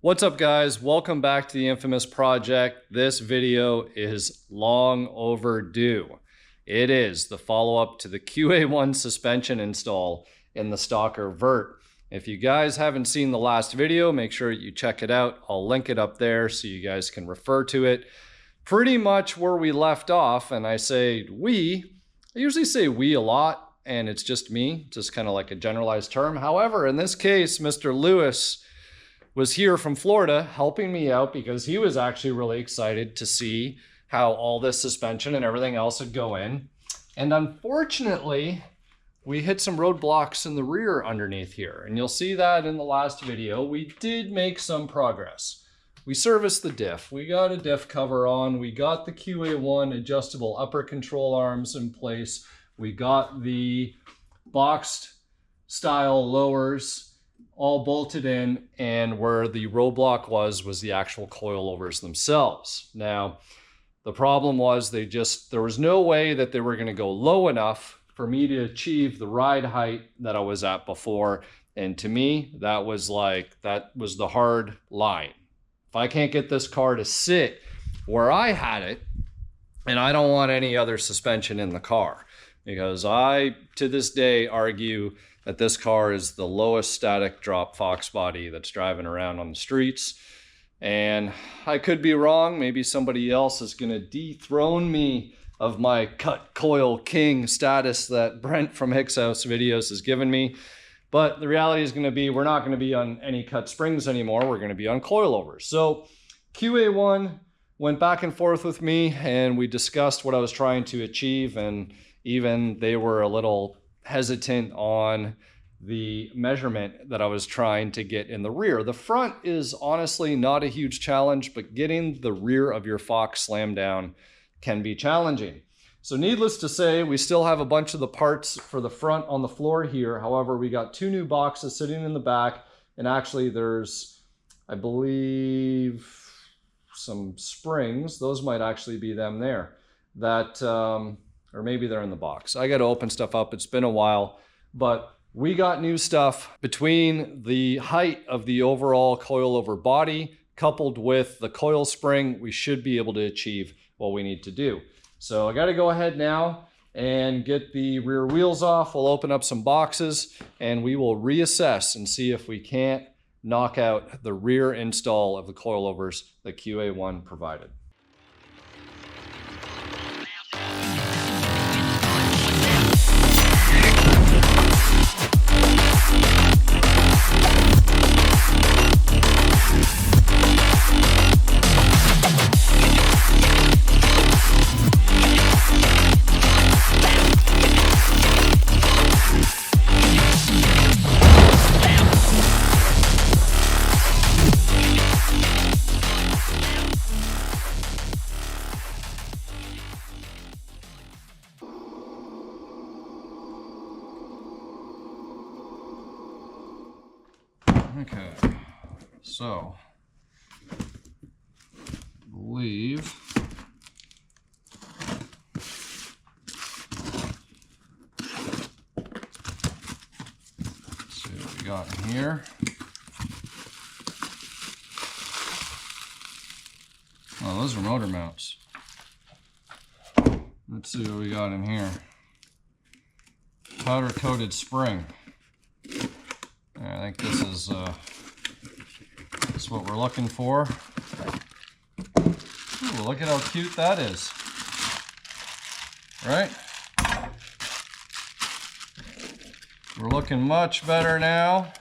What's up, guys? Welcome back to the infamous project. This video is long overdue. It is the follow-up to the QA1 suspension install in the Stalker Vert. If you guys haven't seen the last video, make sure you check it out. I'll link it up there so you guys can refer to it. Pretty much where we left off, and I say we, I usually say we a lot, and it's just me, just kind of like a generalized term. However, in this case, Mr. Lewis was here from Florida helping me out because he was actually really excited to see how all this suspension and everything else would go in. And unfortunately, we hit some roadblocks in the rear underneath here. And you'll see that in the last video. We did make some progress. We serviced the diff. We got a diff cover on. We got the QA1 adjustable upper control arms in place. We got the boxed style lowers all bolted in, and where the roadblock was the actual coilovers themselves. Now, the problem was there was no way that they were going to go low enough for me to achieve the ride height that I was at before. And to me, that was the hard line. If I can't get this car to sit where I had it, and I don't want any other suspension in the car, because I, to this day, argue that this car is the lowest static drop Foxbody that's driving around on the streets. And I could be wrong. Maybe somebody else is going to dethrone me of my cut coil king status that Brent from Hicks House Videos has given me. But the reality is going to be, we're not going to be on any cut springs anymore. We're going to be on coilovers. So QA1 went back and forth with me, and we discussed what I was trying to achieve. And even they were a little hesitant on the measurement that I was trying to get in the rear. The front is honestly not a huge challenge, but getting the rear of your Fox slammed down can be challenging. So needless to say, we still have a bunch of the parts for the front on the floor here. However, we got two new boxes sitting in the back, and actually there's, I believe, some springs. Those might actually be them there. That, or maybe they're in the box. I got to open stuff up. It's been a while, but we got new stuff between the height of the overall coilover body coupled with the coil spring. We should be able to achieve what we need to do. So I got to go ahead now and get the rear wheels off. We'll open up some boxes and we will reassess and see if we can't knock out the rear install of the coilovers that QA1 provided. Okay, so I believe let's see what we got in here. Oh, those are motor mounts. Let's see what we got in here. Powder coated spring. I think this is what we're looking for. Ooh, look at how cute that is. Right? We're looking much better now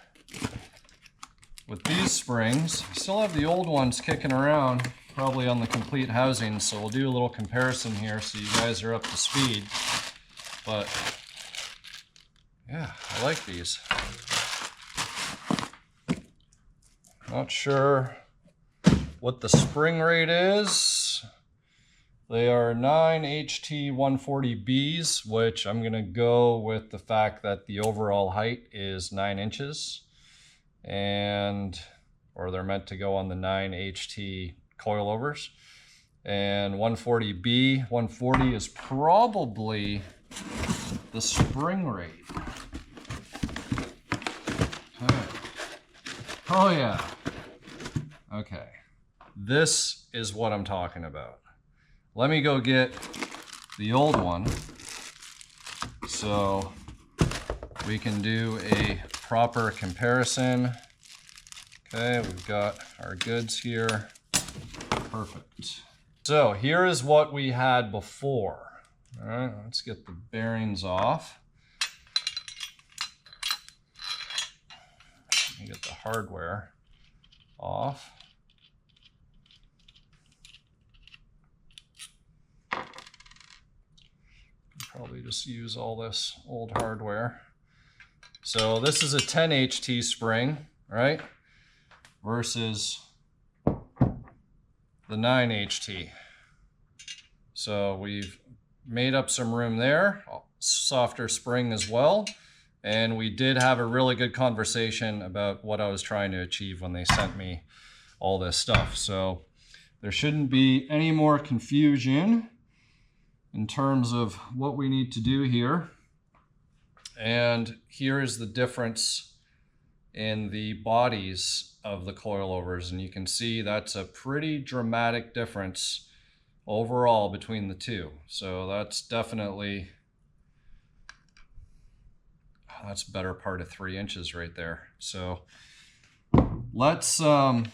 with these springs. Still have the old ones kicking around, probably on the complete housing, so we'll do a little comparison here so you guys are up to speed. But yeah, I like these. Not sure what the spring rate is. They are 9HT140Bs, which I'm going to go with the fact that the overall height is 9 inches. Or they're meant to go on the 9HT coilovers. And 140B, 140 is probably the spring rate. Okay. Oh yeah. Okay, this is what I'm talking about. Let me go get the old one so we can do a proper comparison. Okay, we've got our goods here. Perfect. So here is what we had before. All right, let's get the bearings off. Let me get the hardware off. Probably just use all this old hardware. So this is a 10 HT spring, right? Versus the 9 HT. So we've made up some room there, softer spring as well. And we did have a really good conversation about what I was trying to achieve when they sent me all this stuff. So there shouldn't be any more confusion in terms of what we need to do here. And here is the difference in the bodies of the coilovers. And you can see that's a pretty dramatic difference overall between the two. So that's definitely, that's better part of 3 inches right there. So let's, I'm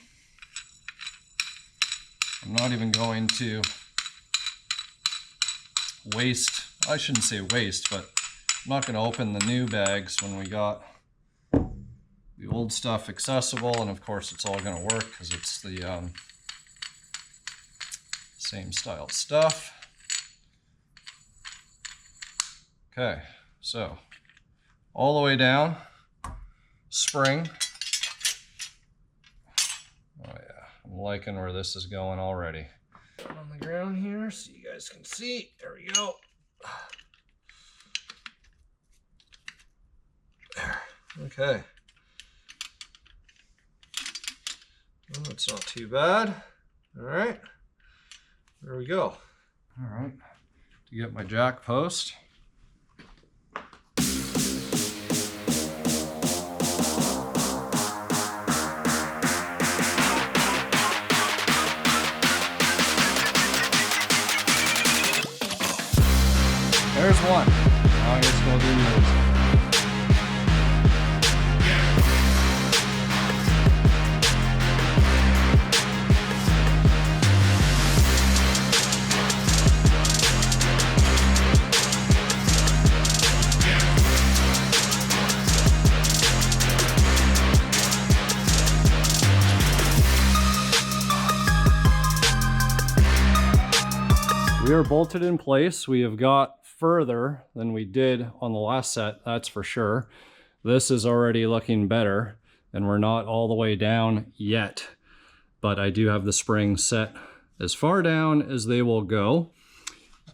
not even going to waste, I shouldn't say waste, but I'm not going to open the new bags when we got the old stuff accessible. And of course it's all going to work because it's the same style stuff. Okay, so all the way down, spring. Oh yeah, I'm liking where this is going already. On the ground here so you guys can see. There we go. There. Okay. Well, that's not too bad. All right. There we go. All right. To get my jack post. There's one. Now I guess we'll do those. We are bolted in place. We have got further than we did on the last set, that's for sure. This is already looking better, and we're not all the way down yet, but I do have the springs set as far down as they will go.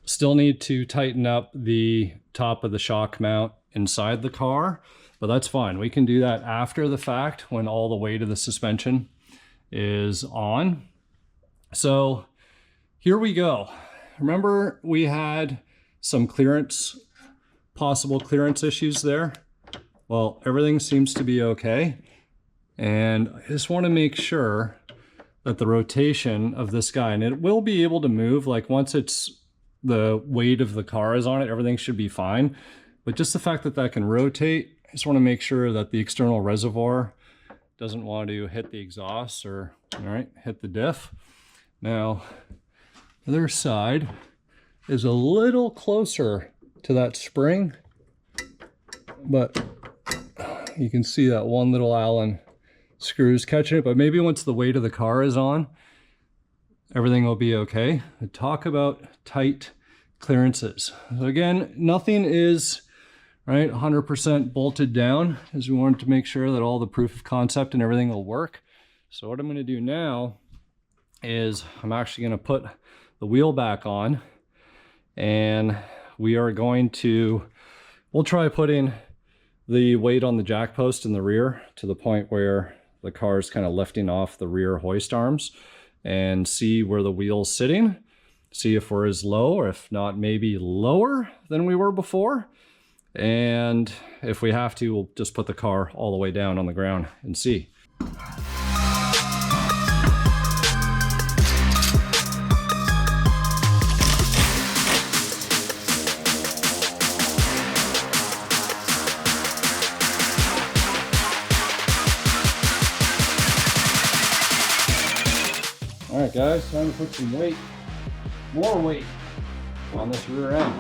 Still need to tighten up the top of the shock mount inside the car, but that's fine. We can do that after the fact when all the weight of the suspension is on. So here we go. Remember we had some possible clearance issues there? Well, everything seems to be okay. And I just want to make sure that the rotation of this guy, and it will be able to move, like once it's the weight of the car is on it, everything should be fine. But just the fact that that can rotate, I just want to make sure that the external reservoir doesn't want to hit the exhaust or, all right, hit the diff. Now, the other side is a little closer to that spring, but you can see that one little Allen screw is catching it, but maybe once the weight of the car is on, everything will be okay. Talk about tight clearances. So again, nothing is right 100% bolted down, as we wanted to make sure that all the proof of concept and everything will work. So what I'm going to do now is I'm actually going to put the wheel back on, and we are going to, we'll try putting the weight on the jack post in the rear to the point where the car is kind of lifting off the rear hoist arms, and see where the wheel's sitting, see if we're as low, or if not, maybe lower than we were before. And if we have to, we'll just put the car all the way down on the ground and see. All right, guys, time to put some weight, more weight on this rear end.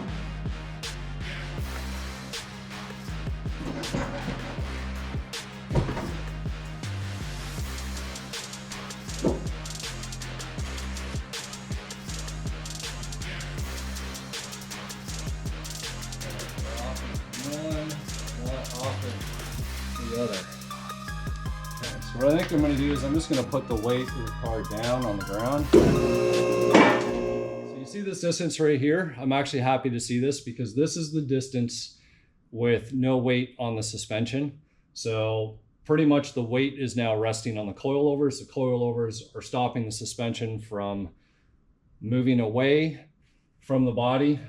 The other. Okay, so what I think I'm going to do is I'm just going to put the weight of the car down on the ground. So you see this distance right here? I'm actually happy to see this because this is the distance with no weight on the suspension. So pretty much the weight is now resting on the coilovers. The coilovers are stopping the suspension from moving away from the body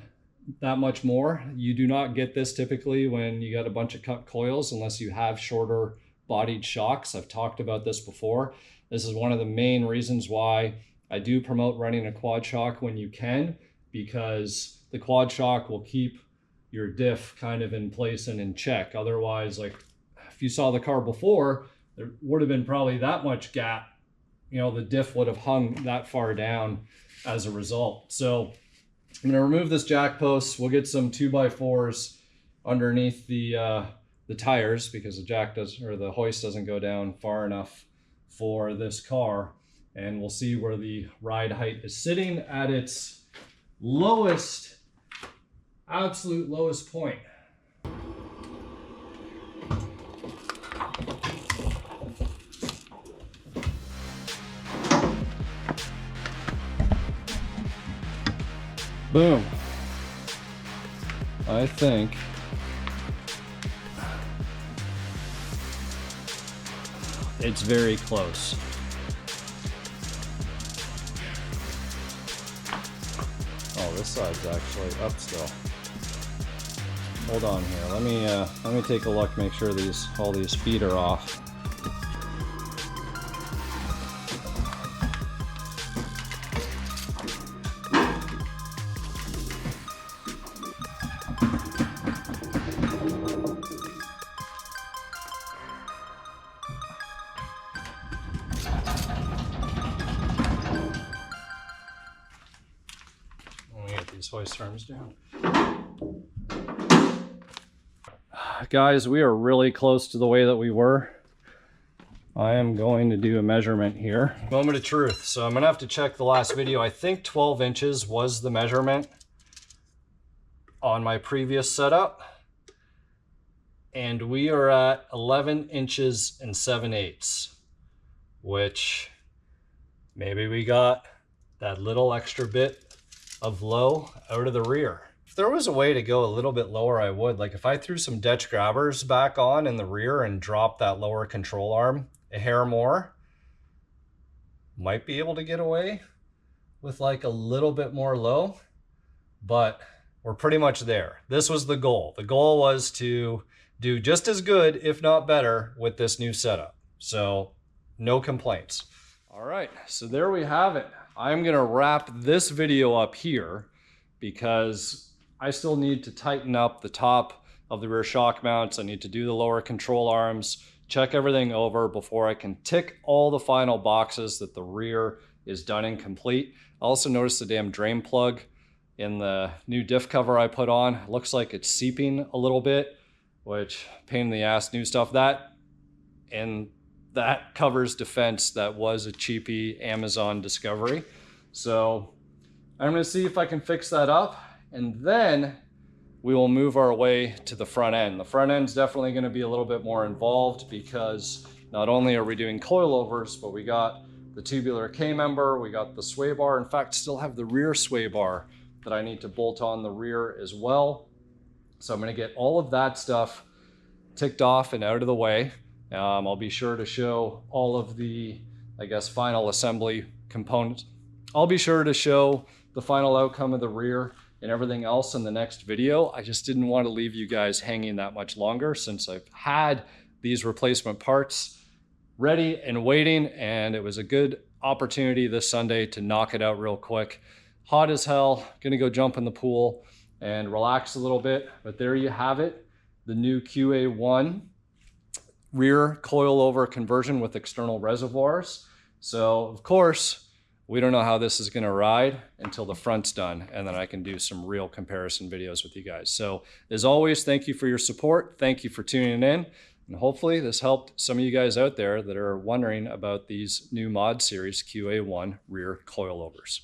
that much more. You do not get this typically when you got a bunch of cut coils unless you have shorter bodied shocks. I've talked about this before. This is one of the main reasons why I do promote running a quad shock when you can, because the quad shock will keep your diff kind of in place and in check. Otherwise, like if you saw the car before, there would have been probably that much gap. You know, the diff would have hung that far down as a result. So I'm going to remove this jack post. We'll get some 2x4s underneath the tires because the jack does, or the hoist doesn't go down far enough for this car. And we'll see where the ride height is sitting at its lowest, absolute lowest point. Boom. I think it's very close. Oh, this side's actually up still. Hold on here. Let me take a look, make sure all these feet are off. Hoist arms down. Guys, we are really close to the way that we were. I am going to do a measurement here. Moment of truth. So I'm gonna have to check the last video. I think 12 inches was the measurement on my previous setup. And we are at 11 inches and 7/8, which maybe we got that little extra bit of low out of the rear. If there was a way to go a little bit lower, I would. Like if I threw some Dutch grabbers back on in the rear and dropped that lower control arm a hair more, might be able to get away with like a little bit more low, but we're pretty much there. This was the goal. The goal was to do just as good, if not better, with this new setup. So no complaints. All right, so there we have it. I'm gonna wrap this video up here because I still need to tighten up the top of the rear shock mounts. I need to do the lower control arms, check everything over before I can tick all the final boxes that the rear is done and complete. I also noticed the damn drain plug in the new diff cover I put on. Looks like it's seeping a little bit, which pain in the ass, new stuff. That covers defense. That was a cheapy Amazon discovery. So I'm gonna see if I can fix that up, and then we will move our way to the front end. The front end's definitely gonna be a little bit more involved because not only are we doing coilovers, but we got the tubular K-member, we got the sway bar. In fact, still have the rear sway bar that I need to bolt on the rear as well. So I'm gonna get all of that stuff ticked off and out of the way. I'll be sure to show all of the, I guess, final assembly components. I'll be sure to show the final outcome of the rear and everything else in the next video. I just didn't want to leave you guys hanging that much longer since I've had these replacement parts ready and waiting, and it was a good opportunity this Sunday to knock it out real quick. Hot as hell, gonna go jump in the pool and relax a little bit, but there you have it, the new QA1 rear coilover conversion with external reservoirs. So of course, We don't know how this is gonna ride until the front's done, and then I can do some real comparison videos with you guys. So as always, thank you for your support. Thank you for tuning in. And hopefully this helped some of you guys out there that are wondering about these new mod series QA1 rear coilovers.